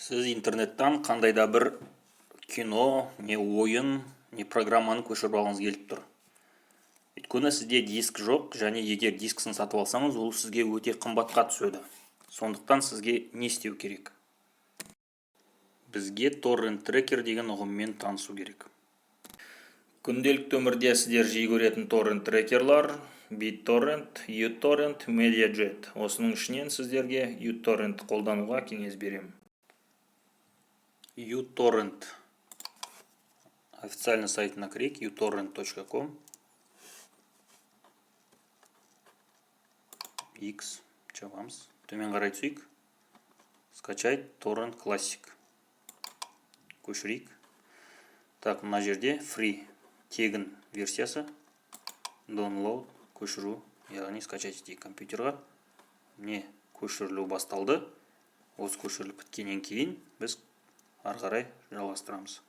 Сіз интернеттен қандайда бір кино, не ойын, не программаны көшіріп алғыңыз келіп тұр. Өйткені сізде диск жоқ, және егер дискісін сатып алсаңыз, ол сізге өте қымбатқа түседі. Сондықтан сізге не істеу керек? Бізге торрент трекер деген ұғыммен танысу керек. Күнделікті өмірде сіздер жиі көретін торрент трекерлар BitTorrent, uTorrent, MediaJet. Осының ішінен сіздерге uTorrent қолдануға кеңес беремін. uTorrent официальный сайтына кірейік, uTorrent.com. X жабамыз. Төмен қарай түсейік. Скачать Torrent Classic. Көшірейік. Так, мына жерде free тегін версиясы. Download, көшіру, яғни скачать етейік компьютерға. Міне көшірілу басталды. Осы көшіріліп біткеннен кейін біз ары қарай жалғастырамыз.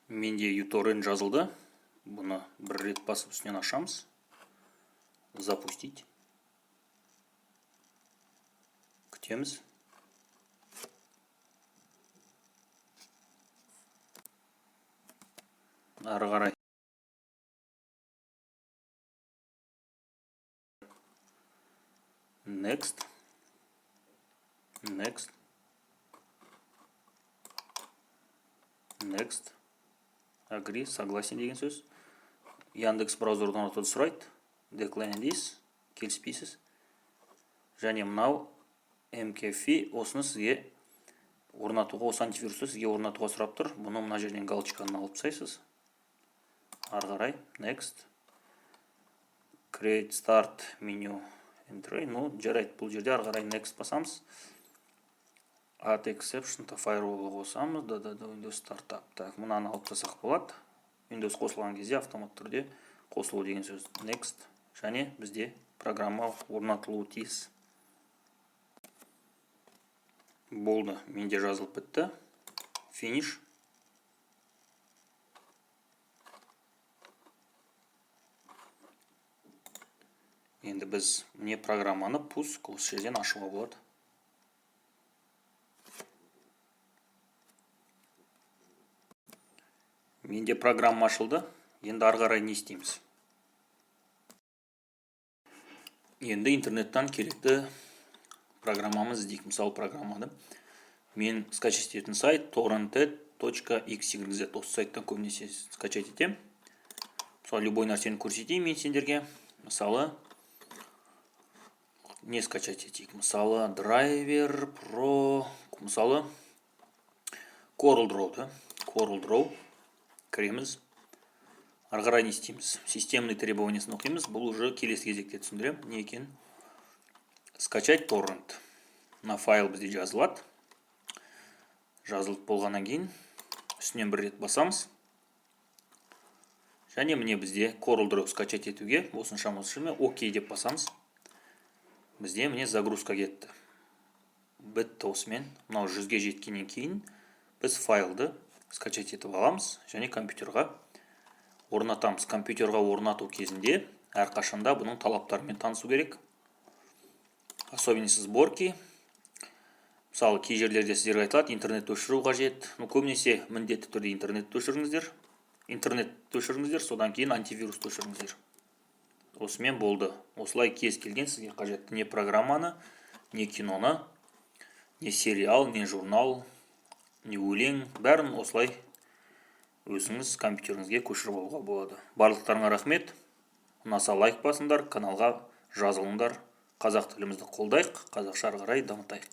Менде uTorrent жазылды. Бұны бір рет басып үстінен ашамыз. Запустить. Күтеміз. Ары қарай. Next. Agree, согласен деген сөз. Яндекс браузерден орнатуды сұрайды. Decline this, келіспейсіз. Және мынау MKFI осыны сізге орнатуға, осы антивирусты сізге орнатуға сұрап тұр. Бұны мына жерден галочканы алып тастайсыз. Ары қарай, next. Create start menu entry. Ну, жарайды, бұл жерде ары қарай next басамыз. Add exception, firewall қосамыз. Windows startup. Так, мұнаны алып тастасақ болады. Windows қосылған кезде автомат түрде қосылу деген сөз. Next. Және бізде программа орнатылуы тиіс. Болды, менде жазылып бітті. Finish. Енді біз не программаны пуск осы жерден ашуға болады. Менде программа ашылды. Енді ары қарай не істейміз? Енді интернеттен керекті программамыз іздейік. Мысалы программады. Мен скачать ететін сайт torrent.xyz. Осы сайттан көбінесе скачать етем. Мысалы, любой нәрсені көрсетейін мен сендерге. Мысалы, не скачать етейік? Мысалы, Driver Pro, мысалы, CorelDRAW, да? CorelDRAW. Кіреміз. Ары қарай не істейміз? Системный требованиясын оқимыз. Бұл уже келесі кезекте түсіндірем. Не екен? Скачать торрент. На файл бізде жазылады. Жазылып болғаннан кейін үстінен бір рет басамыз. Және міне бізде CorelDRAW скачать етуге осыншама окей деп басамыз. Бізде міне загрузка кетті. Бітті осымен. Мынау 100-ге жеткеннен кейін біз файлды скачать етіп аламыз және компьютерға орнатамыз. Компьютерға орнату кезінде әрқашанда бұның талаптарымен танысу керек. Особенности сборки. Мысалы, кей жерлерде сіздерге айтылады, интернет өшіру қажет. Көбінесе міндетті түрде интернет өшіріңіздер, содан кейін антивирус өшіріңіздер. Осымен болды. Осылай кез келген сізге қажетті не программаны, не киноны, не сериал, не журнал, не өлең, бәрін осылай өзіңіз компьютеріңізге көшіріп алуға болады. Барлықтарыңа рахмет. Ұнаса лайк басыңдар, каналға жазылыңдар. Қазақ тілімізді қолдайық, қазақша ары қарай дамытайық.